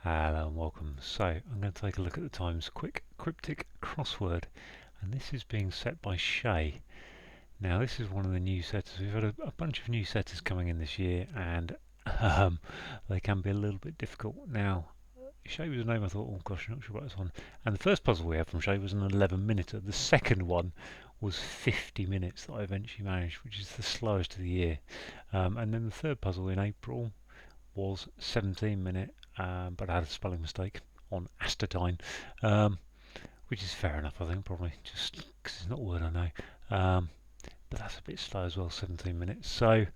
Hello and welcome. So I'm going to take a look at the Times quick cryptic crossword, and this is being set by Shay. Now this is one of the new setters. We've had a bunch of new setters coming in this year, and they can be a little bit difficult. Now Shay was a name I thought, oh gosh, I'm not sure what it's on. And the first puzzle we had from Shay was an 11-minute. The second one was 50 minutes that I eventually managed, which is the slowest of the year. And then the third puzzle in April was 17-minute, but I had a spelling mistake on astatine, which is fair enough, I think, probably, just because it's not a word I know. But that's a bit slow as well, 17 minutes. So,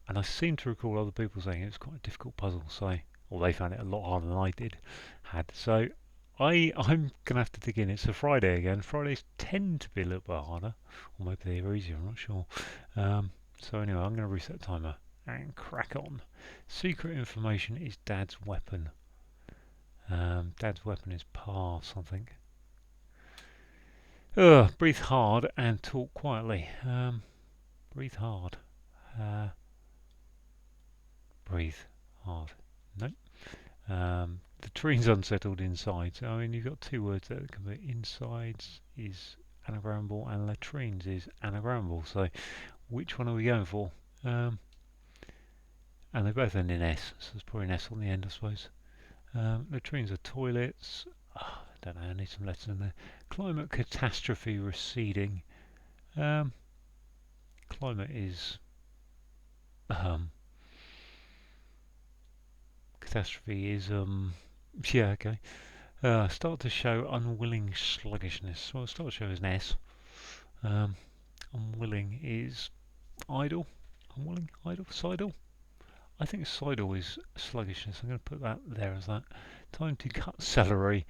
and I seem to recall other people saying it was quite a difficult puzzle, so, or they found it a lot harder than I had. So, I'm going to have to dig in. It's a Friday again. Fridays tend to be a little bit harder, or maybe they're easier, I'm not sure. So anyway, I'm going to reset the timer and crack on. Secret information is Dad's weapon. Dad's weapon is par something. Breathe hard and talk quietly. Breathe hard. Breathe hard. No. The tree's unsettled inside. So, I mean, you've got two words there that can be. Insides is anagrammable and latrines is anagrammable. So which one are we going for? And they both end in S, so there's probably an S on the end, I suppose. Latrines are toilets. I don't know, I need some letters in there. Climate catastrophe receding. Climate is catastrophe is yeah, okay. Start to show unwilling sluggishness. Well, start to show is an S. Unwilling is idle. Unwilling, idle, sidle. I think sidle is sluggishness. I'm going to put that there as that. Time to cut celery.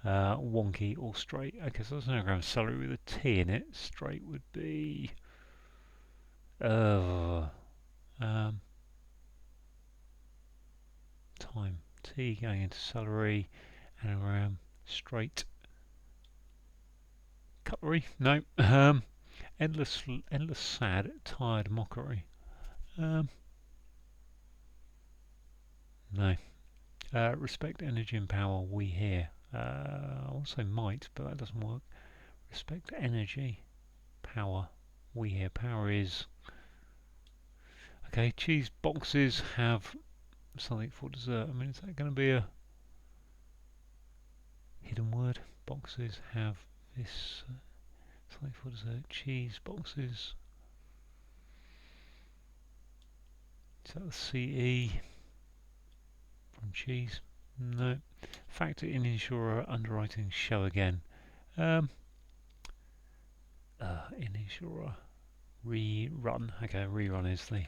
Wonky or straight. Okay, so that's an anagram. Celery with a T in it. Straight would be time. T going into celery. Anagram. Straight. Cutlery. No. Endless sad, tired mockery. No. Respect, energy and power. We here. I want to say might, but that doesn't work. Respect, energy, power. We here. Power is okay. Cheese boxes have something for dessert. I mean, is that going to be a hidden word? Boxes have this something for dessert. Cheese boxes. Is that the CE from cheese? No. Factor in insurer underwriting show again. In insurer rerun. Okay, rerun is the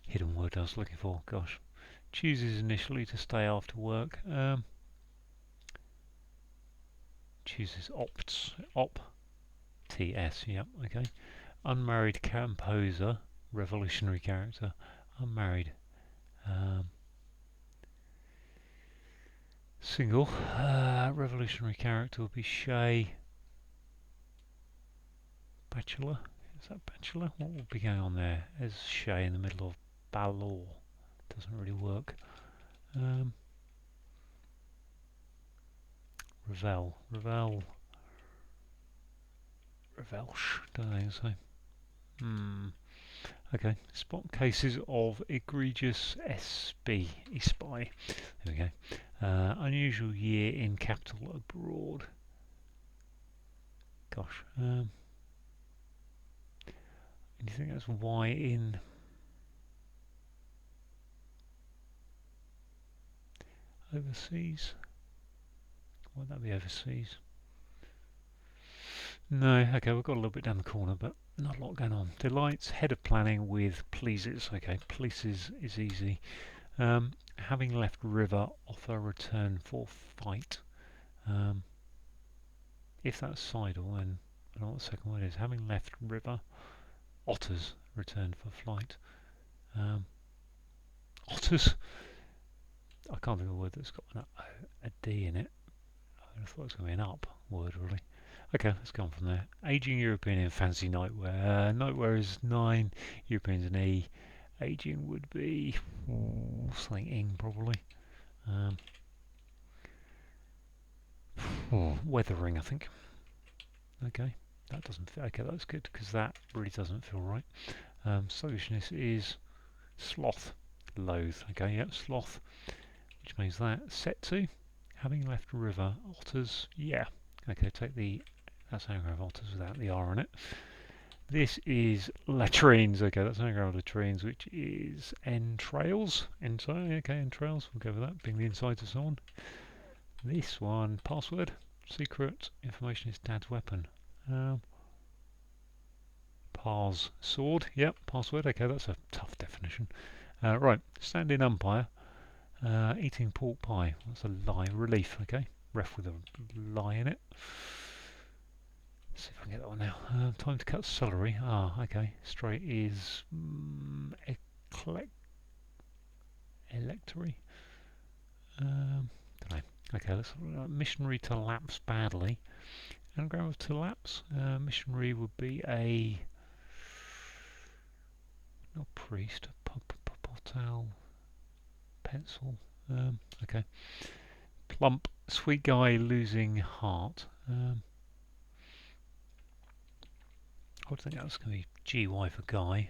hidden word I was looking for. Gosh. Chooses initially to stay after work. Chooses opts. TS. Yep. Okay. Unmarried composer. Revolutionary character. Unmarried. Single. Revolutionary character would be Shay. Bachelor. Is that bachelor? What would be going on there? There's Shay in the middle of Balor. Doesn't really work. Revelsh. Don't think so. Okay. Spot cases of egregious SB. Espy. There we go. Unusual year in capital abroad. Gosh. Do you think that's Y in overseas? Why would that be overseas? No, okay, we've got a little bit down the corner, but not a lot going on. Delights, head of planning with pleases. Okay, pleases is easy. Having left river, offer return for fight. If that's sidle, then I don't know what the second word is. Having left river, otters return for flight. Otters? I can't think of a word that's got a D in it. I thought it was going to be an up word, really. Okay, let's go on from there. Aging European in fancy nightwear. Nightwear is 9. European's an E. Aging would be something ing, probably. weathering, I think. Okay, that doesn't feel, okay, that's good, because that really doesn't feel right. Sluggishness is sloth, loathe. Okay, yep, sloth, which means that. Set to, having left river, otters, yeah. Okay, take the, that's anagram of otters without the R on it. This is latrines, okay, that's anagram of latrines, which is entrails. Okay, entrails, we'll go with that, being the insides of someone. This one, password, secret, information is dad's weapon. Pars, sword, yep, password, okay, that's a tough definition. Right, standing umpire, eating pork pie, that's a lie, relief, okay, ref with a lie in it. Let's see if I can get that one now. Time to cut celery, okay, straight is electory, don't know. Okay, let's missionary to lapse badly. Anagram of to lapse, missionary would be a, not priest, potal, pencil, okay. Plump, sweet guy losing heart. I would think that's going to be GY for guy.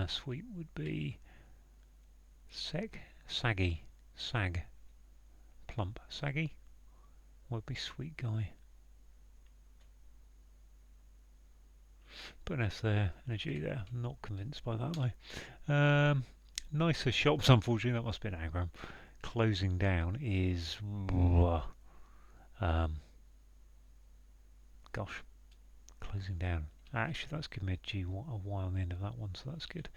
Sweet would be saggy, sag. Plump, saggy would be sweet guy. Put an S there and a G there. I'm not convinced by that though. Nicer shops, unfortunately, that must be an anagram. Closing down is gosh, closing down. Actually, that's giving me a Y on the end of that one, so that's good.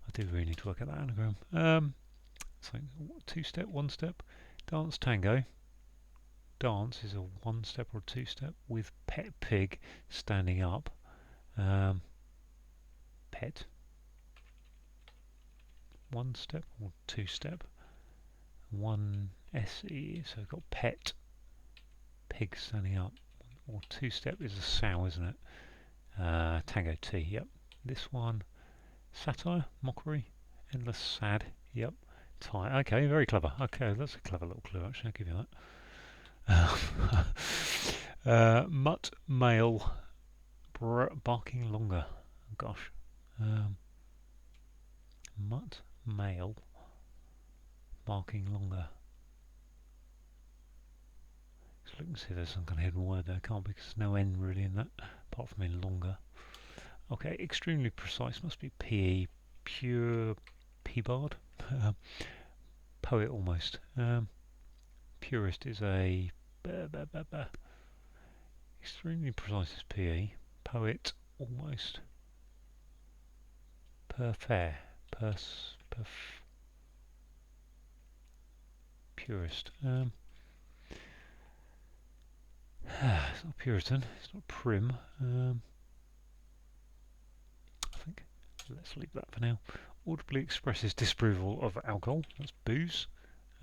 I do really need to work out that anagram. So 2-step, 1-step. Dance tango. Dance is a 1-step or a 2-step with pet pig standing up. Pet. 1-step or 2-step. 1 SE, so we've got pet pig standing up. Or 2-step is a sow, isn't it? Tango T, yep. This one, satire, mockery, endless sad, yep. Tie, okay, very clever. Okay, that's a clever little clue actually, I'll give you that. Mutt, male, barking longer. Oh, gosh. Mutt, male, barking longer. Just look and see if there's some kind of hidden word there. Can't be, because there's no N really in that, apart from in longer. Okay, extremely precise, must be PE, pure P-bard. Poet almost. Purist is a extremely precise is PE. Poet almost. Purist. It's not Puritan. It's not prim. I think. Let's leave that for now. Audibly expresses disapproval of alcohol. That's booze.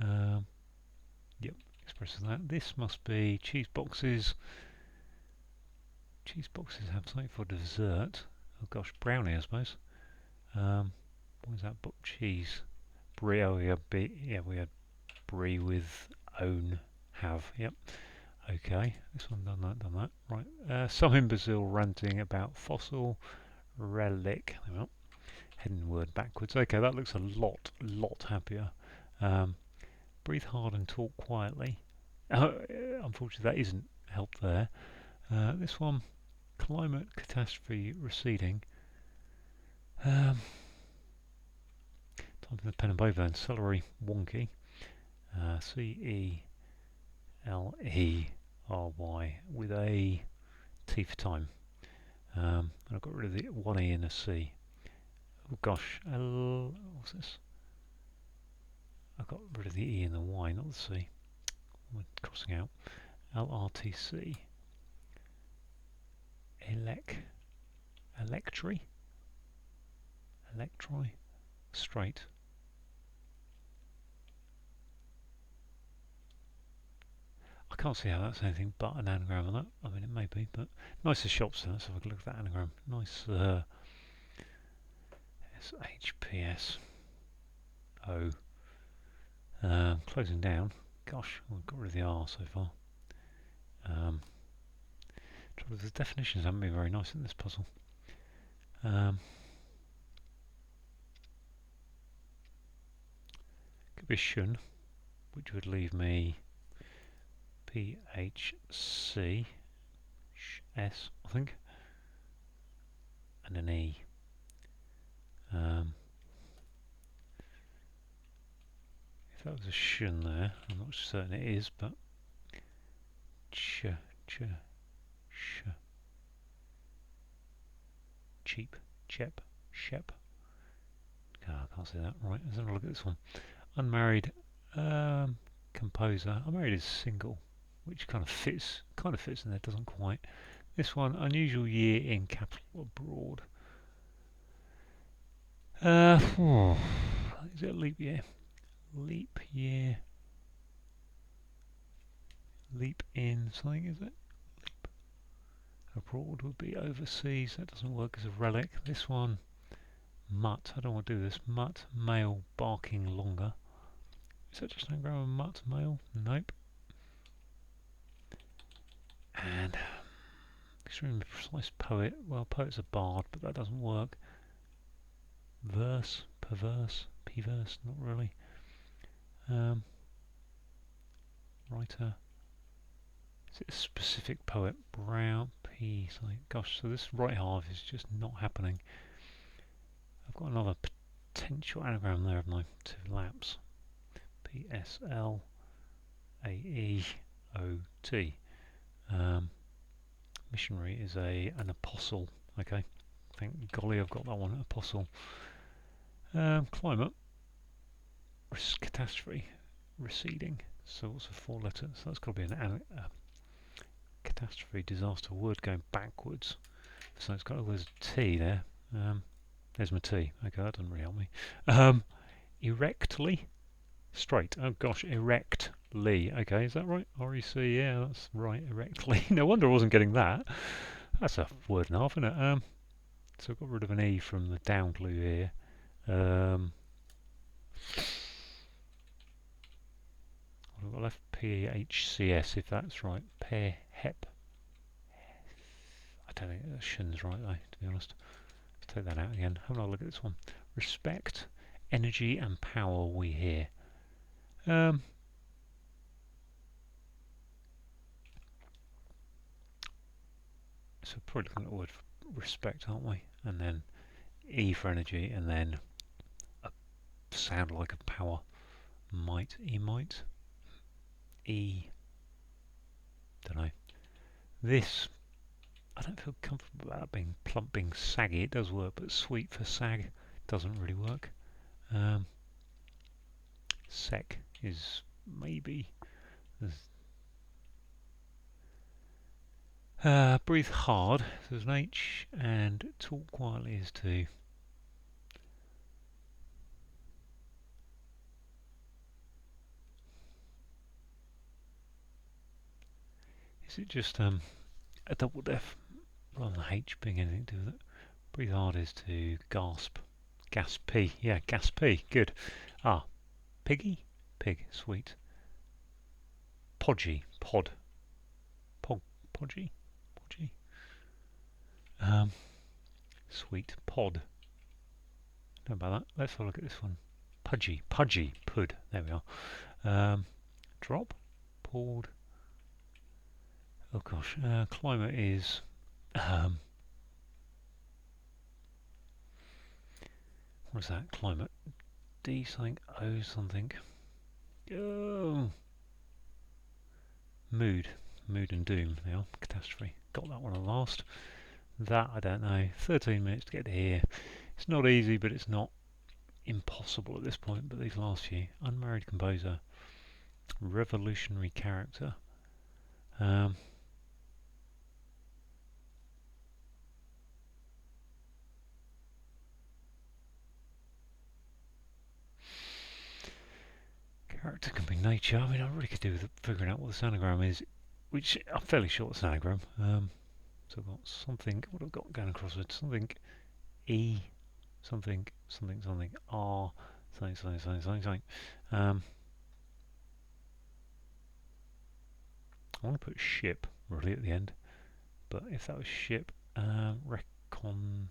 Yep, expresses that. This must be cheese boxes. Cheese boxes have something for dessert. Oh gosh, brownie I suppose. What is that book? Cheese. Brie. Oh, we had brie with own have. Yep. Okay, this one done that. Right. Some imbecile ranting about fossil relic. Well, heading word backwards. Okay, that looks a lot happier. Breathe hard and talk quietly. Unfortunately, that isn't help there. This one, climate catastrophe receding. Time for the pen and paper then. Celery wonky. CELERY with a T for time. And I've got rid of the one E and a C. Oh gosh, what's this? I've got rid of the E and the Y, not the C. I'm crossing out. LRTC. Electri. Straight. I can't see how that's anything but an anagram on that. I mean, it may be, but nicer shops then. Let's have a look at that anagram. Nice SHPS. O. Closing down. Gosh, we've got rid of the R so far. The definitions haven't been very nice in this puzzle. Could be shun, which would leave me PHC S, I think, and an E. If that was a shun there, I'm not certain it is, but ch, cheap, chep, shep. Oh, I can't say that. Right, let's have a look at this one. Unmarried composer. Unmarried is single, which kind of fits in there, doesn't quite. This one, unusual year in capital abroad. Is it a leap year? Leap year. Leap in something, is it? Leap abroad would be overseas. That doesn't work as a relic. This one, mutt. I don't want to do this. Mutt, male, barking longer. Is that just an anagram of mutt, male? Nope. And extremely precise poet. Well, poet's a bard, but that doesn't work. Verse, perverse, perverse, not really. Writer. Is it a specific poet? Brown, P, something. Gosh, so this right half is just not happening. I've got another potential anagram there, haven't I? Two laps. PSL AEOT. Missionary is an apostle. Okay, thank golly I've got that one. Apostle. Climate. Catastrophe. Receding. So what's a 4 letter? So that's got to be an catastrophe, disaster, word going backwards. So it's got there's a T there. There's my T. Okay, that doesn't really help me. Erectly. Straight. Oh gosh, erectly. Okay, is that right? R-E-C, yeah, that's right, erectly. No wonder I wasn't getting that. That's a word and a half, isn't it? So I've got rid of an E from the down clue here. I've got left P-H-C-S, if that's right. Hep. I don't think that shun's right though, to be honest. Let's take that out again. Have a look at this one. Respect, energy and power we hear. So probably looking at the word for respect, aren't we? And then E for energy, and then a sound like a power. Might, E-might. E. Don't know. This, I don't feel comfortable about being plump, being saggy. It does work, but sweet for sag doesn't really work. Sec is maybe. Breathe hard, so there's an H, and talk quietly is 2. Is it just a double def rather than H being anything to do with it? Breathe hard is to gasp. Gaspy, yeah, gaspy, good. Piggy? Pig, sweet. Podgy, pod. Podgy? Sweet, pod. Know about that. Let's have a look at this one. Pudgy, pud. There we are. Drop, poured. Oh gosh, climate is what is that? Climate. D something, O something. Oh. Mood and doom. They are catastrophe. Got that one at last. That I don't know. 13 minutes to get to here. It's not easy, but it's not impossible at this point. But these last few, unmarried composer, revolutionary character. Character can be nature. I mean, I really could do with figuring out what this anagram is, which I'm fairly sure it's an anagram. So I've got something. What have I got going across it? Something E, something R, something. I want to put ship. really at the end. But if that was ship, recon,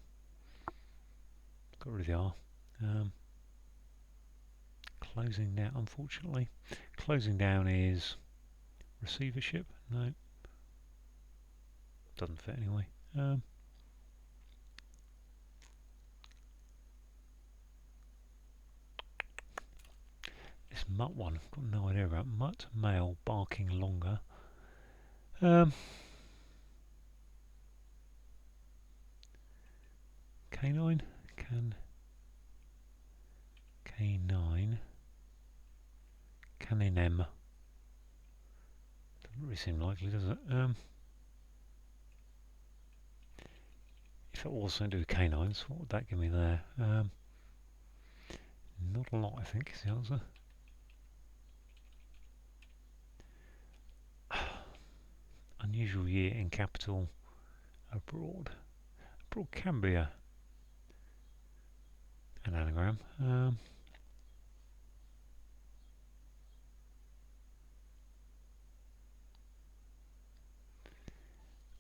got rid of the R. Closing down, unfortunately. Closing down is receivership. No, doesn't fit anyway. This mutt one, got no idea about mutt. Male, barking longer. Canine, canine, caninem. Doesn't really seem likely, does it? If it was something to do with canines, what would that give me there? Not a lot, I think, is the answer. Unusual year in capital abroad. Abroad can be an anagram.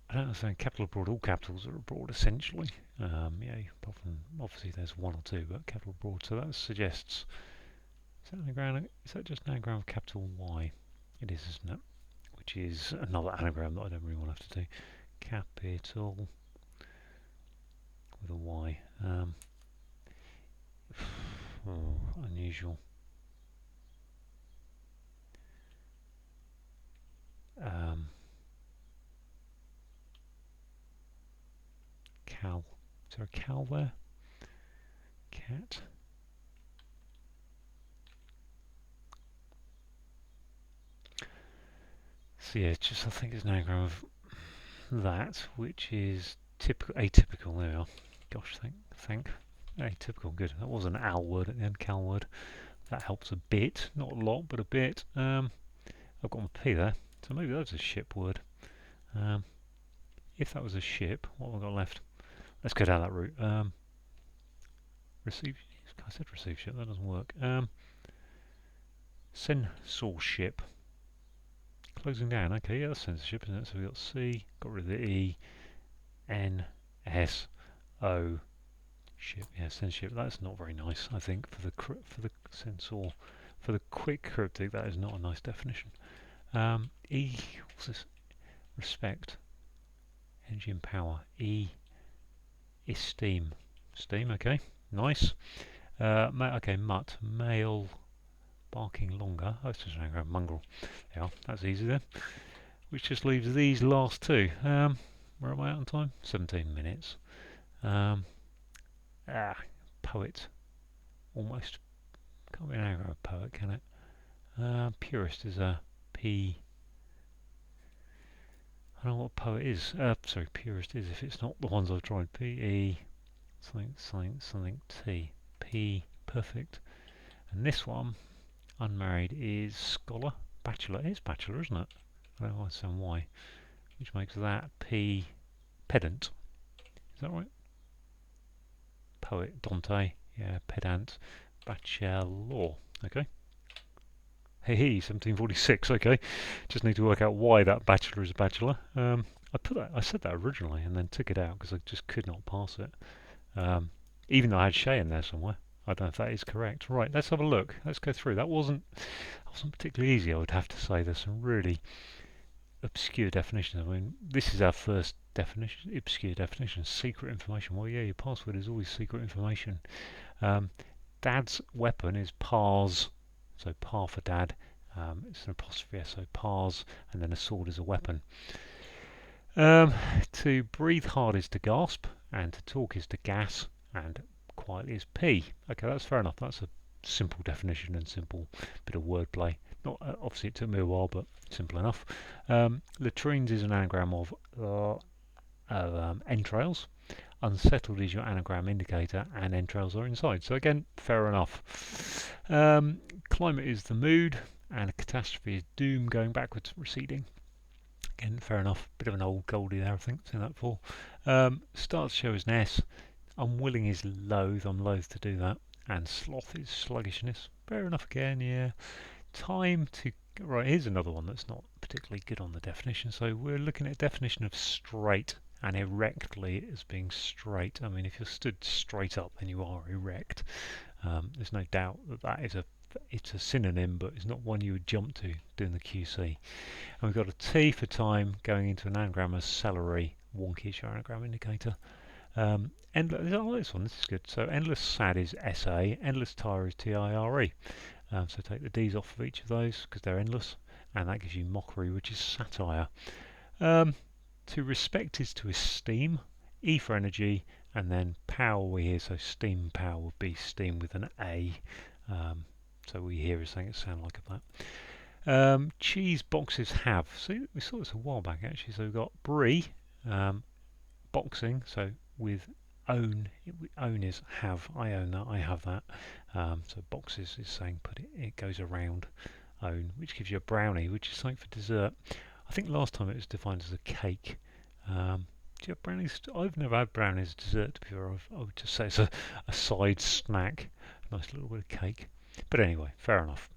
I don't understand capital abroad. All capitals are abroad essentially. Yeah, apart from obviously there's one or two, but capital abroad. So that suggests is that anagram? Is that just an anagram of capital Y? It is, isn't it? Which is another anagram that I don't really want to have to do. Capital with a Y. Unusual. Cow. Is there a cow there? Cat. So yeah, just I think it's an anagram of that, which is typical, atypical. There we are. Gosh, thank. Atypical, good. That was an owl word at the end, cow word. That helps a bit, not a lot, but a bit. I've got my P there, so maybe that's a ship word. If that was a ship, what have I got left? Let's go down that route. Receive. I said receive ship. That doesn't work. Censorship. Closing down. Okay, yeah, that's censorship, isn't it? So we got C. Got rid of the E. N. S. O. Ship. Yeah, censorship. That's not very nice. I think for the censor, for the quick cryptic, that is not a nice definition. E. What's this? Respect. Energy and power. E. Esteem. Steam. Okay. Nice. Okay, mutt. Male. Barking longer. Oh, it's just an anagram. Mongrel. Yeah, that's easy then. Which just leaves these last two. Where am I at on time? 17 minutes. Poet. Almost. Can't be an anagram of poet, can it? Purist is a P. I don't know what poet is. Sorry, purist is if it's not the ones I've tried. P-E. Something T. P. Perfect. And this one, unmarried, is scholar. Bachelor. It is bachelor, isn't it? I don't understand why. Which makes that P. Pedant. Is that right? Poet. Dante. Yeah, pedant. Bachelor. Okay. Hey, 1746. Okay. Just need to work out why that bachelor is a bachelor. I said that originally and then took it out because I just could not pass it. Even though I had Shay in there somewhere. I don't know if that is correct. Right, let's have a look. Let's go through. That wasn't particularly easy, I would have to say. There's some really obscure definitions. I mean, this is our first definition, obscure definition, secret information. Well, yeah, your password is always secret information. Dad's weapon is pars, so par for dad. It's an apostrophe S, so pars, and then a sword is a weapon. To breathe hard is to gasp, and to talk is to gas, and quietly is P. Okay, that's fair enough. That's a simple definition and simple bit of wordplay. Not obviously it took me a while, but simple enough. Latrines is an anagram of entrails. Unsettled is your anagram indicator, and entrails are inside. So again, fair enough. Climate is the mood, and a catastrophe is doom, going backwards, receding. Again, fair enough. Bit of an old goldie there, I think. Seen that before. Start to show is an S. Unwilling is loath. I'm loath to do that. And sloth is sluggishness. Fair enough again, yeah. Time to Right, here's another one that's not particularly good on the definition. So we're looking at a definition of straight and erectly as being straight. I mean, if you're stood straight up, then you are erect. There's no doubt that it's a synonym, but it's not one you would jump to doing the QC. And we've got a T for time going into an anagram as celery. Wonky is your anagram indicator. Endless, oh, this is good. So endless sad is SA, endless tire is TIRE. So take the D's off of each of those because they're endless, and that gives you mockery, which is satire. To respect is to esteem, E for energy, and then power we hear, so steam power would be steam with an A. So we hear is saying it sound like that. Cheese boxes have. So we saw this a while back actually. So we've got brie, boxing, so with own is have. I own that, I have that. So boxes is saying it goes around own, which gives you a brownie, which is something for dessert. I think last time it was defined as a cake. Do you have brownies? I've never had brownies as dessert before. I would just say it's a side snack, a nice little bit of cake. But anyway, fair enough.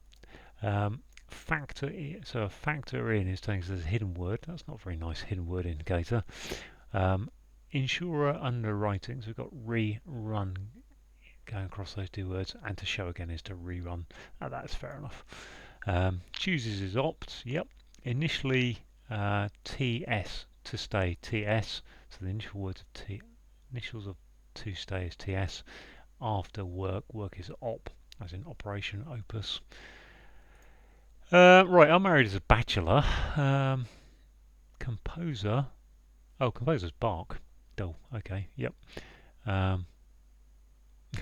So a factor in is telling us there's a hidden word. That's not a very nice hidden word indicator. Insurer underwriting, so we've got rerun going across those two words, and to show again is to rerun. That's fair enough. Chooses is opt, yep. Initially TS to stay, TS, so the initial words of initials of to stay is TS. After work is op, as in operation opus. Right, I'm married as a bachelor. Composer, composer's bark. Dull, okay, yep.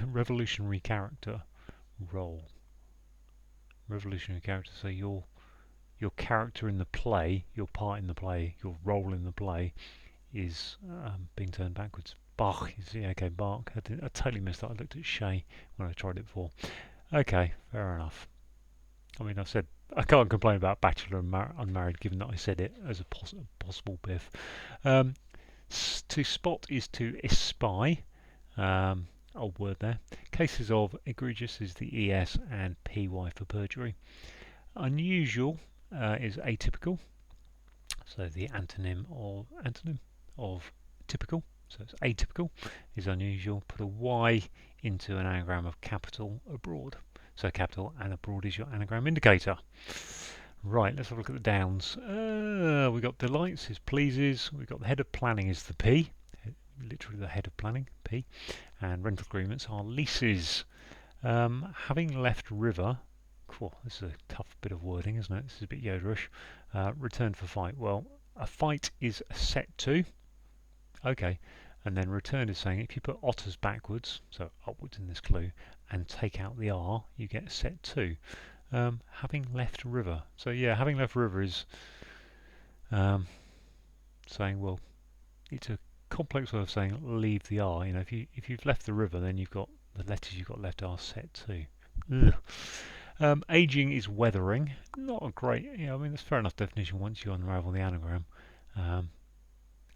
Revolutionary character, role. Revolutionary character, so your character in the play, your part in the play, your role in the play is being turned backwards. Bach, okay, Bach. I totally missed that. I looked at Shay when I tried it before. Okay, fair enough. I mean, I said I can't complain about bachelor and unmarried, given that I said it as a possible biff. To spot is to espy. Old word there. Cases of egregious is the ES and PY for perjury. Unusual is atypical. So the antonym of typical. So it's atypical is unusual. Put a Y into an anagram of capital abroad. So capital and abroad is your anagram indicator. Right, let's have a look at the downs. We've got delights is pleases. We've got the head of planning is the P. Literally the head of planning, P. And rental agreements are leases. Having left river. Cool, this is a tough bit of wording, isn't it? This is a bit Yoderish. Return for fight. Well, a fight is set to. Okay, and then return is saying if you put otters backwards, so upwards in this clue, and take out the R, you get set to. Having left river. So yeah, having left river is saying, well, it's a complex way of saying leave the R. You know, if you've left the river, then you've got the letters you've got left are set to. Aging is weathering. Not a great. I mean, that's fair enough definition once you unravel the anagram. I'm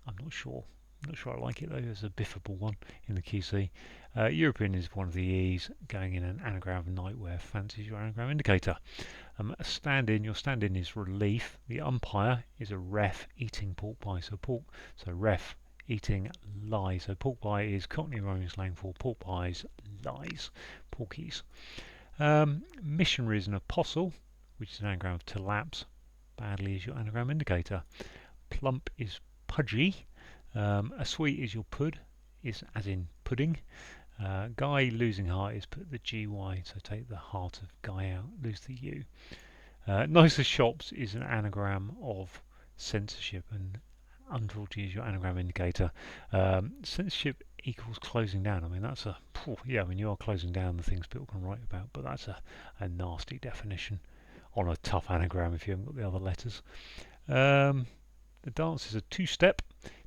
not sure. I'm not sure I like it though. There's a biffable one in the QC. European is one of the E's going in an anagram of nightwear. Fancies your anagram indicator. A stand-in. Your stand-in is relief. The umpire is a ref eating pork pie. So ref eating lies. So pork pie is Cockney Roman slang for pork pies, lies, porkies. Missionary is an apostle, which is an anagram of to lapse. Badly is your anagram indicator. Plump is pudgy. A sweet is your pud, is as in pudding. Guy losing heart is put the GY, so take the heart of guy out, lose the U. Nicer shops is an anagram of censorship, and unfruity is your anagram indicator. Censorship equals closing down. I mean, that's a I mean, you are closing down the things people can write about, but that's a nasty definition on a tough anagram if you haven't got the other letters. The dance is a two-step,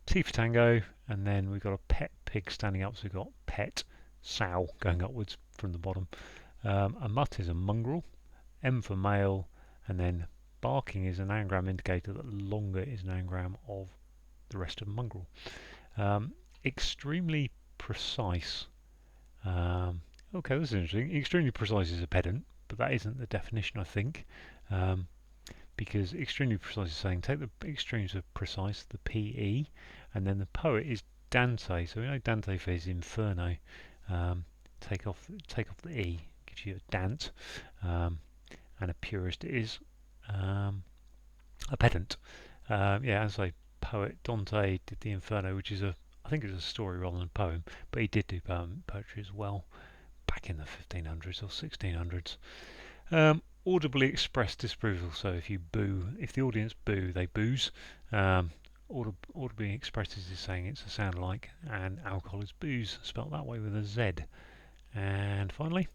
T for tango, and then we've got a pet pig standing up, so we've got pet sow going upwards from the bottom. A mutt is a mongrel, M for male, and then barking is an anagram indicator that longer is an anagram of the rest of mongrel. Extremely precise. Okay, this is interesting. Extremely precise is a pedant, but that isn't the definition, I think. because extremely precise is saying take the extremes of precise, the PE, and then the poet is Dante. So we know Dante for his Inferno. Take off the E, gives you a Dant, and a purist is a pedant. Yeah, as a poet, Dante did the Inferno, which is I think it's a story rather than a poem, but he did do poetry as well back in the 1500s or 1600s. Audibly expressed disapproval. So if the audience boo, they booze. Audibly expresses is saying it's a sound like, and alcohol is booze, spelt that way with a Z. And finally,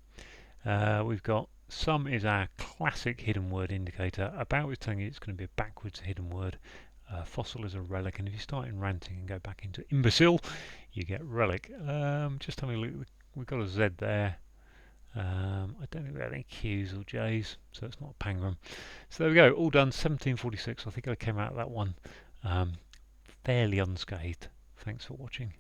we've got some is our classic hidden word indicator. About is telling you it's going to be a backwards hidden word. Fossil is a relic, and if you start in ranting and go back into imbecile, you get relic. Just having a look, we've got a Z there. I don't think we have any Q's or J's, so it's not a pangram. So there we go, all done. 1746. I think I came out of that one fairly unscathed. Thanks for watching.